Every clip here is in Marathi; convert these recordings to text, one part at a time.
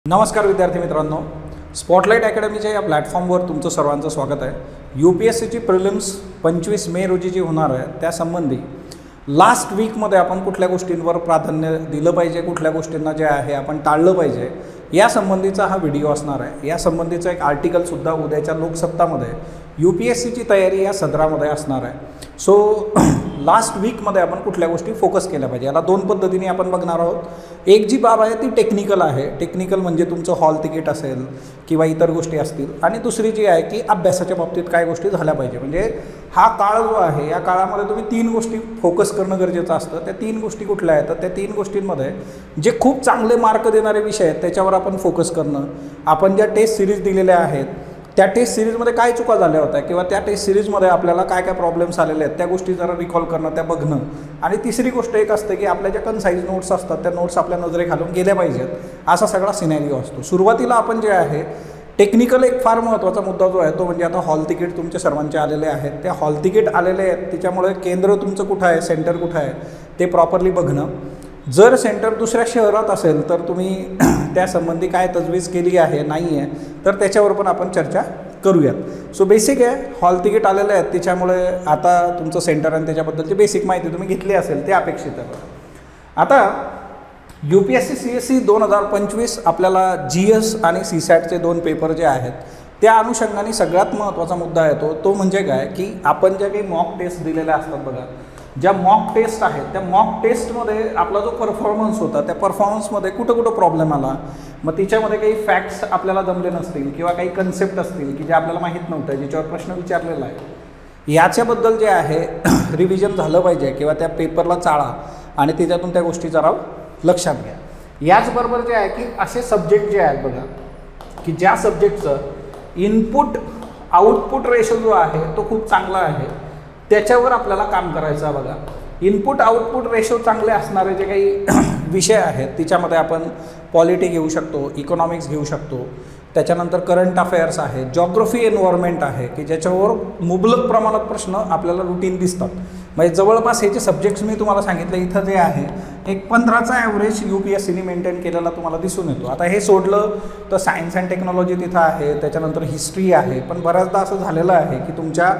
नमस्कार विद्यार्थी मित्रांनो, स्पॉटलाइट अकॅडमीच्या या प्लॅटफॉर्मवर तुमचं सर्वांचं स्वागत आहे। UPSCची प्रिलिम्स 25 मे रोजी जी होणार आहे त्यासंबंधी लास्ट वीकमध्ये आपण कुठल्या गोष्टींवर प्राधान्य दिलं पाहिजे, कुठल्या गोष्टींना जे आहे आपण टाळलं पाहिजे या संबंधीचा हा व्हिडिओ असणार आहे। या संबंधीचं एक आर्टिकलसुद्धा उद्याच्या लोकसत्तामध्ये UPSCची तयारी या सदरामध्ये असणार आहे। सो लास्ट वीकमध्ये आपण कुठल्या गोष्टी फोकस केल्या पाहिजे याला दोन पद्धतीने आपण बघणार आहोत। एक जी बाब आहे ती टेक्निकल आहे, टेक्निकल म्हणजे तुमचं हॉल तिकीट असेल किंवा इतर गोष्टी असतील, आणि दुसरी जी आहे की अभ्यासाच्या बाबतीत काय गोष्टी झाल्या पाहिजे। म्हणजे हा काळ जो आहे या काळामध्ये तुम्ही तीन गोष्टी फोकस करणं गरजेचं असतं। त्या तीन गोष्टी कुठल्या आहेत तर त्या तीन गोष्टींमध्ये जे खूप चांगले मार्क देणारे विषय आहेत त्याच्यावर आपण फोकस करणं, आपण ज्या टेस्ट सिरीज दिलेल्या आहेत त्या टेस्ट सिरीजमध्ये काय चुका झाल्या होत्या किंवा त्या टेस्ट सिरीजमध्ये आपल्याला काय काय प्रॉब्लेम्स आलेले आहेत त्या गोष्टी जरा रिकॉल करणं, त्या बघणं, आणि तिसरी गोष्ट एक असते की आपल्या ज्या कन्साइज नोट्स असतात त्या नोट्स आपल्या नजरेखालून गेल्या पाहिजेत, असा सगळा सिनेरिओ असतो। सुरुवातीला आपण जे आहे टेक्निकल एक फार महत्त्वाचा मुद्दा जो आहे तो म्हणजे आता हॉल तिकीट तुमचे सर्वांचे आलेले आहेत, त्या हॉल तिकीट आलेले आहेत त्याच्यामुळे केंद्र तुमचं कुठं आहे, सेंटर कुठं आहे ते प्रॉपरली बघणं। जर सेंटर दुसऱ्या शहरात असेल तर तुम्ही त्यासंबंधी काय तजवीज केली आहे नाही आहे तर त्याच्यावर पण आपण चर्चा करूयात। सो बेसिक आहे, हॉल तिकीट आलेलं आहे त्याच्यामुळे आता तुमचं सेंटर आणि त्याच्याबद्दलची बेसिक माहिती तुम्ही घेतली असेल ते अपेक्षित आहे। आता UPSC CSE 2025 आपल्याला GS आणि CSATचे दोन पेपर जे आहेत त्या अनुषंगाने सगळ्यात महत्त्वाचा मुद्दा येतो तो म्हणजे काय की आपण ज्या काही मॉक टेस्ट दिलेल्या असतात बघा, ज्या मॉक टेस्ट आहेत त्या मॉक टेस्टमध्ये आपला जो परफॉर्मन्स होता त्या परफॉर्मन्समध्ये कुठं कुठं प्रॉब्लेम आला, मग तिच्यामध्ये काही फॅक्ट्स आपल्याला जमले नसतील किंवा काही कन्सेप्ट असतील की जे आपल्याला माहीत नव्हतं, ज्याच्यावर प्रश्न विचारलेला आहे, याच्याबद्दल जे आहे रिव्हिजन झालं पाहिजे किंवा त्या पेपरला चाळा आणि त्याच्यातून त्या गोष्टी जरा लक्षात घ्या। याचबरोबर जे आहे की असे सब्जेक्ट जे आहेत बघा की ज्या सब्जेक्टचं इनपुट आउटपुट रेशो जो आहे तो खूप चांगला आहे त्याच्यावर आपल्याला काम करायचं आहे बघा। इनपुट आउटपुट रेशो चांगले असणारे जे काही विषय आहेत तिच्यामध्ये आपण पॉलिटी घेऊ शकतो, इकॉनॉमिक्स घेऊ शकतो, त्याच्यानंतर करंट अफेअर्स आहे, जॉग्रफी एन्व्हायरमेंट आहे की ज्याच्यावर मुबलक प्रमाणात प्रश्न आपल्याला रुटीन दिसतात। म्हणजे जवळपास हे जे सब्जेक्ट्स मी तुम्हाला सांगितलं इथं जे आहे एक 15चा ॲव्हरेज UPSCने मेंटेन केलेला तुम्हाला दिसून येतो। आता हे सोडलं तर सायन्स अँड टेक्नॉलॉजी तिथं आहे, त्याच्यानंतर हिस्ट्री आहे, पण बऱ्याचदा असं झालेलं आहे की तुमच्या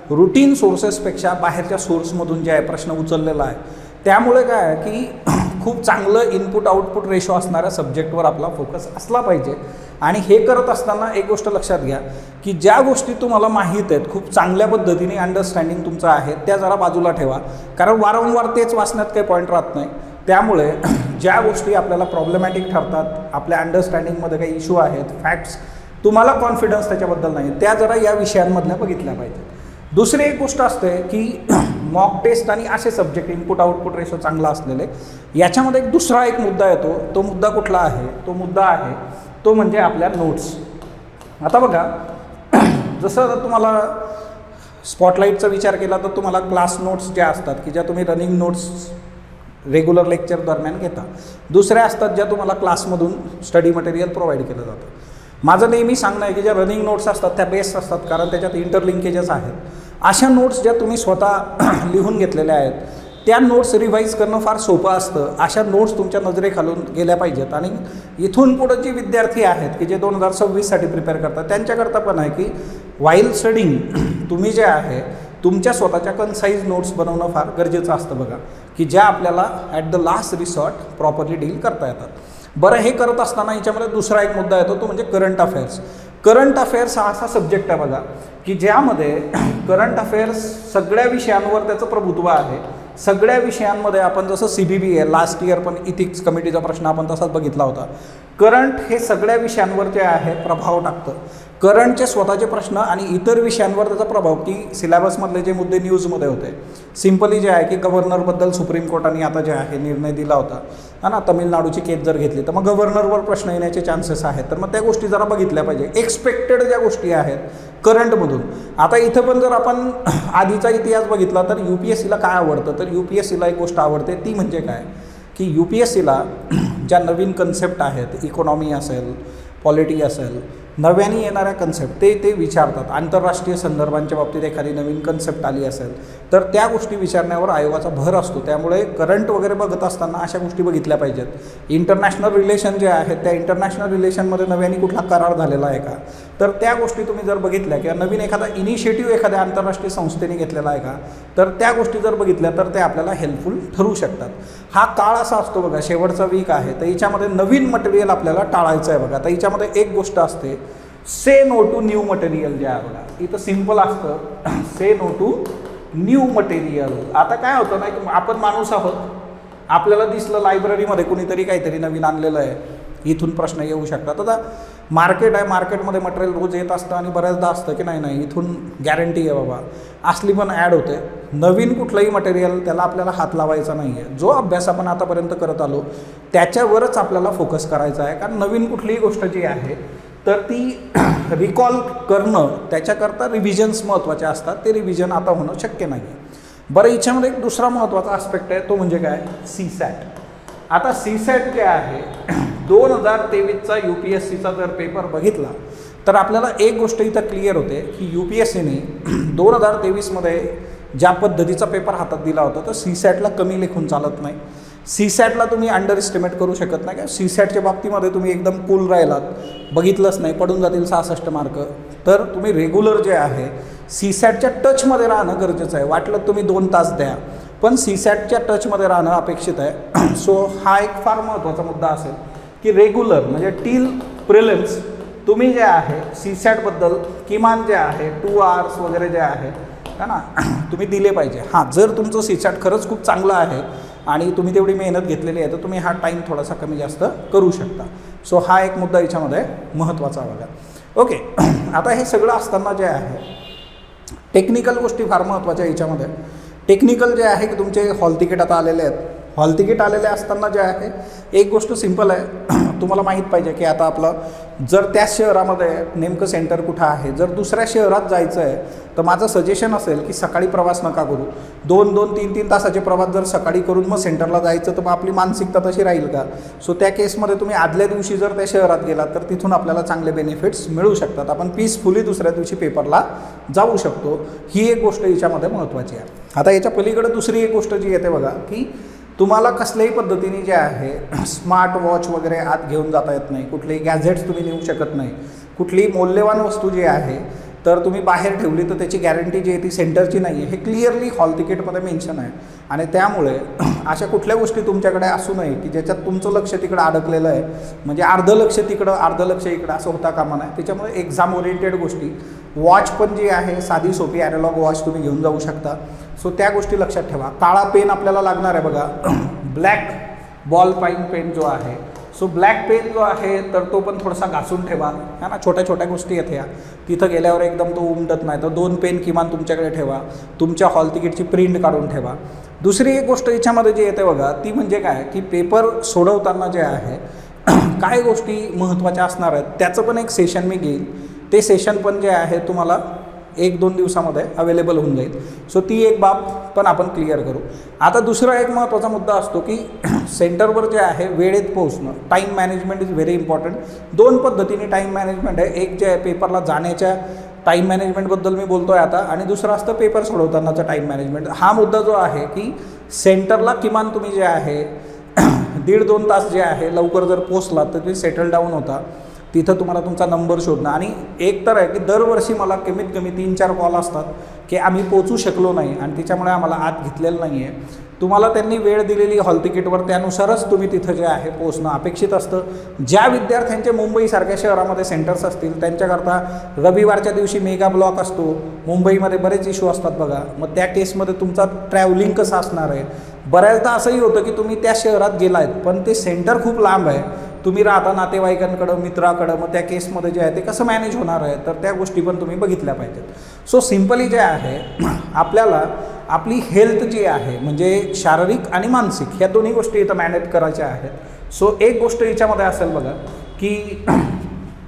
रुटीन सोर्सेसपेक्षा बाहेरच्या सोर्समधून जे आहे प्रश्न उचललेला आहे, त्यामुळे काय आहे की खूप चांगलं इनपुट आउटपुट रेशो असणाऱ्या सब्जेक्टवर आपला फोकस असला पाहिजे। आणि हे करत असताना एक गोष्ट लक्षात घ्या की ज्या गोष्टी तुम्हाला माहीत आहेत, खूप चांगल्या पद्धतीने अंडरस्टँडिंग तुमचं आहे त्या जरा बाजूला ठेवा, कारण वारंवार तेच वाचण्यात काही पॉईंट राहत नाही। त्यामुळे ज्या गोष्टी आपल्याला प्रॉब्लेमॅटिक ठरतात, आपल्या अंडरस्टँडिंगमध्ये काही इश्यू आहेत, फॅक्ट्स तुम्हाला कॉन्फिडन्स त्याच्याबद्दल नाही, त्या जरा या विषयांमधल्या बघितल्या पाहिजेत। दुसरी एक गोष्ट असते की मॉक टेस्ट आणि असे सब्जेक्ट इनपुट आउटपुट रेशो चांगला असलेले, याच्यामध्ये एक दुसरा एक मुद्दा येतो। तो मुद्दा कुठला आहे? तो मुद्दा आहे तो म्हणजे आपल्या नोट्स। आता बघा जसं तुम्हाला स्पॉटलाईटचा विचार केला तर तुम्हाला क्लास नोट्स ज्या असतात की ज्या तुम्ही रनिंग नोट्स रेग्युलर लेक्चर दरम्यान घेता, दुसऱ्या असतात ज्या तुम्हाला क्लासमधून स्टडी मटेरियल प्रोव्हाइड केलं जातं। माझं नेहमी सांगणं आहे की ज्या रनिंग नोट्स असतात त्या बेस्ट असतात, कारण त्याच्यात इंटरलिंकेजेस आहेत। अशा नोट्स ज्या तुम्ही स्वतः लिहून घेतलेल्या आहेत त्या नोट्स रिवाईज करणं फार सोपं असतं। अशा नोट्स तुमच्या नजरेखालून गेल्या पाहिजेत। आणि इथून पुढं जे विद्यार्थी आहेत की जे 2026साठी प्रिपेअर करतात त्यांच्याकरता पण आहे की व्हाईल स्टडिंग तुम्ही जे आहे तुमच्या स्वतःच्या कन्साइज नोट्स बनवणं फार गरजेचं असतं बघा, की ज्या आपल्याला at the last resort properly deal करता येतात। बरं, हे करत असताना याच्यामध्ये दुसरा एक मुद्दा येतो तो म्हणजे करंट अफेअर्स। करंट अफेअर्स हा असा सब्जेक्ट आहे बघा की ज्यामध्ये करंट अफेअर्स सगळ्या विषयांवर त्याचं प्रभुत्व आहे। सगळ्या विषयांमध्ये आपण जसं CBB आहे, लास्ट इयर पण इथिक्स कमिटीचा प्रश्न आपण तसाच बघितला होता। करंट हे सगळ्या विषयांवर जे आहे प्रभाव टाकतं। करंटचे स्वतःचे प्रश्न आणि इतर विषयांवर त्याचा प्रभाव, की सिलेबसमधले जे मुद्दे न्यूजमध्ये होते, सिम्पली जे आहे की गव्हर्नरबद्दल सुप्रीम कोर्टाने आता जे आहे निर्णय दिला होता ना, तमिळनाडूची केस जर घेतली तर मग गव्हर्नरवर प्रश्न येण्याचे चान्सेस आहेत, तर मग त्या गोष्टी जरा बघितल्या पाहिजे। एक्सपेक्टेड ज्या गोष्टी आहेत करंटमधून, आता इथं पण जर आपण आधीचा इतिहास बघितला तर UPSCला काय आवडतं, तर UPSCला एक गोष्ट आवडते ती म्हणजे काय की UPSCला ज्या नवीन कन्सेप्ट आहेत, इकॉनॉमी असेल, पॉलिटी असेल नव्याने येणाऱ्या कन्सेप्ट ते विचारतात. आंतरराष्ट्रीय संदर्भांच्या बाबतीत एखादी नवीन कन्सेप्ट आली असेल तर त्या गोष्टी विचारण्यावर आयोगाचा भर असतो. त्यामुळे करंट वगैरे बघत असताना अशा गोष्टी बघितल्या पाहिजेत. इंटरनॅशनल रिलेशन जे आहेत त्या इंटरनॅशनल रिलेशनमध्ये नव्याने कुठला करार झालेला आहे का, तर त्या गोष्टी तुम्ही जर बघितल्या किंवा नवीन एखादा इनिशिएटिव्ह एखाद्या आंतरराष्ट्रीय संस्थेने घेतलेला आहे का, तर त्या गोष्टी जर बघितल्या तर ते आपल्याला हेल्पफुल ठरू शकतात. हा काळ असा असतो बघा, शेवटचा वीक आहे तर याच्यामध्ये नवीन मटेरियल आपल्याला टाळायचं आहे बघा. तर याच्यामध्ये एक गोष्ट असते, से नो टू न्यू मटेरियल जे आहे बघा. इथं सिम्पल असतं से नो टू न्यू मटेरियल. आता काय होतं ना की आपण माणूस आहोत, आपल्याला दिसलं लायब्ररीमध्ये कुणीतरी काहीतरी नवीन आणलेलं आहे, इथून प्रश्न येऊ शकतात. आता मार्केट आहे, मार्केटमध्ये मटेरियल रोज येत असतं आणि बऱ्याचदा असतं की नाही इथून गॅरंटी आहे बाबा, असली पण ॲड होते. नवीन कुठलंही मटेरियल त्याला आपल्याला हात लावायचा नाही आहे. जो अभ्यास आपण आतापर्यंत करत आलो त्याच्यावरच आपल्याला फोकस करायचा आहे. कारण नवीन कुठलीही गोष्ट जी आहे तर ती रिकॉल करणं, त्याच्याकरता रिव्हिजन्स महत्त्वाचे असतात. ते रिव्हिजन आता होणं शक्य नाही. बरं, याच्यामध्ये एक दुसरा महत्त्वाचा आस्पेक्ट आहे, तो म्हणजे काय, सीसॅट. आता सीसॅट जे आहे 2023चा UPSCचा जर पेपर बघितला तर आपल्याला एक गोष्ट इथं क्लिअर होते की UPSCने 2023मध्ये ज्या पद्धतीचा पेपर हातात दिला होता तर सीसॅटला कमी लेखून चालत नाही. सीसॅटला तुम्ही अंडर एस्टिमेट करू शकत नाही. का सीसॅटच्या बाबतीमध्ये तुम्ही एकदम कूल राहिलात, बघितलंच नाही, पडून जातील 66 मार्क, तर तुम्ही रेग्युलर जे आहे सीसॅटच्या टचमध्ये राहणं गरजेचं आहे. वाटलं तुम्ही 2 तास द्या, पण सीसॅटच्या टचमध्ये राहणं अपेक्षित आहे. सो हा एक फार महत्त्वाचा मुद्दा असेल की रेग्युलर म्हणजे टिल प्रिलिम्स तुम्ही जे आहे सीसॅटबद्दल किमान जे आहे 2 आवर्स वगैरे जे आहे ना तुम्ही दिले पाहिजे. हां, जर तुमचं सीसॅट खरंच खूप चांगलं आहे आणि तुम्ही तेवढी मेहनत घेतलेली आहे तर तुम्ही हा टाईम थोडासा कमी जास्त करू शकता. सो हा एक मुद्दा याच्यामध्ये महत्त्वाचा बघा. ओके, आता हे सगळं असताना जे आहे टेक्निकल गोष्टी फार महत्त्वाच्या याच्यामध्ये. टेक्निकल जे आहे की तुमचे हॉल तिकीट आता आलेले आहेत. हॉल तिकीट आलेले असताना जे आहे एक गोष्ट सिंपल आहे, तुम्हाला माहीत पाहिजे की आता आपलं जर त्या शहरामध्ये नेमकं सेंटर कुठं आहे. जर दुसऱ्या शहरात जायचं आहे तर माझं सजेशन असेल की सकाळी प्रवास नका करू. 2-2, 3-3 तासाचे प्रवास जर सकाळी करून मग सेंटरला जायचं तर मग आपली मानसिकता तशी राहील का. सो त्या केसमध्ये तुम्ही आदल्या दिवशी जर त्या शहरात गेलात तर तिथून आपल्याला चांगले बेनिफिट्स मिळू शकतात. आपण पीसफुली दुसऱ्या दिवशी पेपरला जाऊ शकतो. ही एक गोष्ट याच्यामध्ये महत्त्वाची आहे. आता याच्या पलीकडे दुसरी एक गोष्ट जी येते बघा की तुम्हाला कसल्याही पद्धतीने जे आहे स्मार्ट वॉच वगैरे आत घेऊन जाता येत नाही, कुठलेही गॅझेट्स तुम्ही नेऊ शकत नाही. कुठलीही मौल्यवान वस्तू जी आहे तर तुम्ही बाहेर ठेवली तर त्याची गॅरंटी जी आहे ती सेंटरची नाही आहे, हे क्लिअरली हॉल तिकीटमध्ये मेन्शन आहे. आणि त्यामुळे अशा कुठल्या गोष्टी तुमच्याकडे असू नये की ज्याच्यात तुमचं लक्ष तिकडं अडकलेलं आहे, म्हणजे अर्ध लक्ष तिकडं अर्ध लक्ष इकडं असं होता कामा नये. त्याच्यामुळे एक्झाम ओरिएंटेड गोष्टी, वॉच पण जी आहे साधी सोपी ॲनालॉग वॉच तुम्ही घेऊन जाऊ शकता. सो त्या गोष्टी लक्षात ठेवा. काळा पेन आपल्याला लागणार आहे बघा, ब्लॅक बॉल पेन जो आहे. सो ब्लॅक पेन जो आहे तर तो पण थोडासा घासून ठेवा, है ना. छोट्या छोट्या गोष्टी आहेत ह्या, तिथं गेल्यावर एकदम तो उमटत नाही. तर 2 पेन किमान तुमच्याकडे ठेवा. तुमच्या हॉल तिकीटची प्रिंट काढून ठेवा. दुसरी एक गोष्ट याच्यामध्ये जी येते बघा ती म्हणजे काय की पेपर सोडवताना जे आहे काय गोष्टी महत्त्वाच्या असणार आहेत त्याचं पण एक सेशन मी घेईन. ते सेशन पण जे आहे तुम्हाला 1-2 दिवसामध्ये अवेलेबल होऊन जाईल. सो ती एक बाब पण आपण क्लिअर करू. आता दुसरा एक महत्त्वाचा मुद्दा असतो की सेंटरवर जे आहे वेळेत पोहोचणं. Time management is very important. 2 पद्धतीने टाईम मॅनेजमेंट आहे. एक जे आहे पेपरला जाण्याच्या टाईम मॅनेजमेंटबद्दल मी बोलतो आहे आता, आणि दुसरं असतं पेपर सोडवतानाचं टाईम मॅनेजमेंट. हा मुद्दा जो आहे की सेंटरला किमान तुम्ही जे आहे 1.5-2 तास जे आहे लवकर जर पोचलात तर तुम्ही सेटल डाऊन होता. तिथं तुम्हाला तुमचा नंबर शोधणं. आणि एक तर आहे की दरवर्षी मला कमीत कमी 3-4 कॉल असतात की आम्ही पोचू शकलो नाही आणि त्याच्यामुळे आम्हाला आत घेतलेलं नाही आहे. तुम्हाला त्यांनी वेळ दिलेली हॉल तिकीटवर त्यानुसारच तुम्ही तिथं जे आहे पोचणं अपेक्षित असतं. ज्या विद्यार्थ्यांचे मुंबईसारख्या शहरामध्ये सेंटर्स असतील त्यांच्याकरता रविवारच्या दिवशी मेगा ब्लॉक असतो. मुंबईमध्ये बरेच इश्यू असतात बघा. मग त्या केसमध्ये तुमचा ट्रॅव्हलिंग कसं असणार आहे. बऱ्याचदा असंही होतं की तुम्ही त्या शहरात गेला आहेत पण ते सेंटर खूप लांब आहे, तुम्ही राहता नातेवाईकांकडं मित्राकडं, मग त्या केसमध्ये जे आहे ते कसं मॅनेज होणार आहे तर त्या गोष्टी पण तुम्ही बघितल्या पाहिजेत. सो सिम्पली जे आहे आपल्याला आपली हेल्थ जी आहे म्हणजे शारीरिक आणि मानसिक ह्या दोन्ही गोष्टी इथं मॅनेज करायच्या आहेत. सो एक गोष्ट याच्यामध्ये असेल बघा की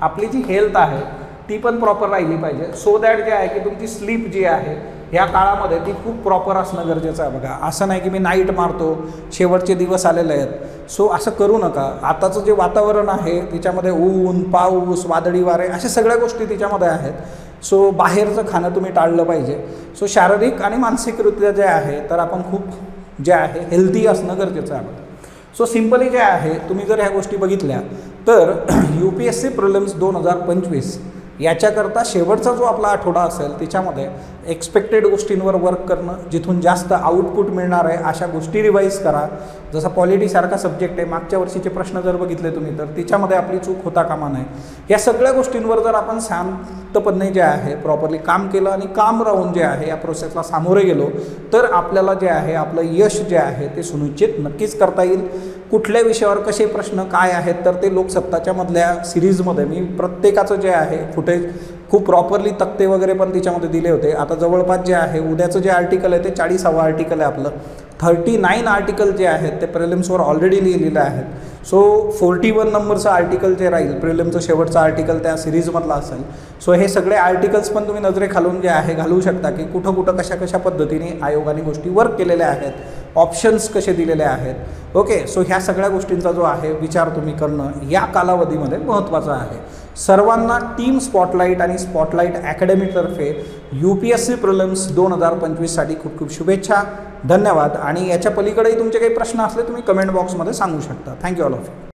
आपली जी हेल्थ आहे ती पण प्रॉपर राहिली पाहिजे. सो दॅट जे आहे की तुमची स्लीप जी आहे या काळामध्ये ती खूप प्रॉपर असणं गरजेचं आहे बघा. असं नाही की मी नाईट मारतो, शेवटचे दिवस आलेले आहेत, सो असं करू नका. आताचं जे वातावरण आहे त्याच्यामध्ये ऊन, पाऊस, वादळी वारे अशा सगळ्या गोष्टी त्याच्यामध्ये आहेत. सो बाहेरचं खाणं तुम्ही टाळलं पाहिजे. सो शारीरिक आणि मानसिकरित्या जे आहे तर आपण खूप जे आहे हेल्दी असणं गरजेचं आहे. सो सिम्पली जे आहे तुम्ही जर ह्या गोष्टी बघितल्या तर UPSC प्रिलिम्स 2025 याच्याकरता शेवटचा जो आपला आठवडा असेल त्याच्यामध्ये एक्सपेक्टेड गोष्टींवर वर्क करणं, जिथून जास्त आउटपुट मिळणार आहे अशा गोष्टी रिवाईज करा. जसा पॉलिटीसारखा सब्जेक्ट आहे, मागच्या वर्षीचे प्रश्न जर बघितले तुम्ही तर त्याच्यामध्ये आपली चूक होता कामा नये. या सगळ्या गोष्टींवर जर आपण शांतपणे जे आहे प्रॉपरली काम केलं आणि काम राहून जे आहे या प्रोसेसला सामोरे गेलो तर आपल्याला जे आहे आपलं यश जे आहे ते सुनिश्चित नक्कीच करता येईल. कुठल्या विषयावर कसे प्रश्न काय आहेत तर ते लोकसत्ताच्या मधल्या सिरीजमध्ये मी प्रत्येकाचं जे आहे फुटेज खूप प्रॉपरली तक्ते वगैरे पण त्याच्यामध्ये दिले होते. आता जवळपास जे आहे उद्याचं जे आर्टिकल आहे ते 40वा आर्टिकल आहे आपलं. 39 आर्टिकल जे आहेत ते प्रिलिम्सवर ऑलरेडी लिहिलेलं आहेत. सो 41 नंबरचं आर्टिकल जे राहील प्रिलिमचं शेवटचं आर्टिकल त्या सिरीजमधला असेल. सो हे सगळे आर्टिकल्स पण तुम्ही नजरेखालून जे आहे घालू शकता की कुठं कुठं कशा कशा पद्धतीने आयोगाने गोष्टी वर्क केलेल्या आहेत, ऑप्शन्स कसे दिलेले आहेत. ओके, सो ह्या सगळ्या गोष्टींचा जो आहे विचार तुम्ही करणं या कालावधीमध्ये महत्त्वाचं आहे. सर्वांना टीम स्पॉटलाईट आणि स्पॉटलाईट अकॅडमीतर्फे UPSC प्रिलिम्स 2025साठी खूप खूप शुभेच्छा. धन्यवाद. आणि याच्या पलीकडेही तुमचे काही प्रश्न असले तुम्ही कमेंट बॉक्समध्ये सांगू शकता. Thank you all of you.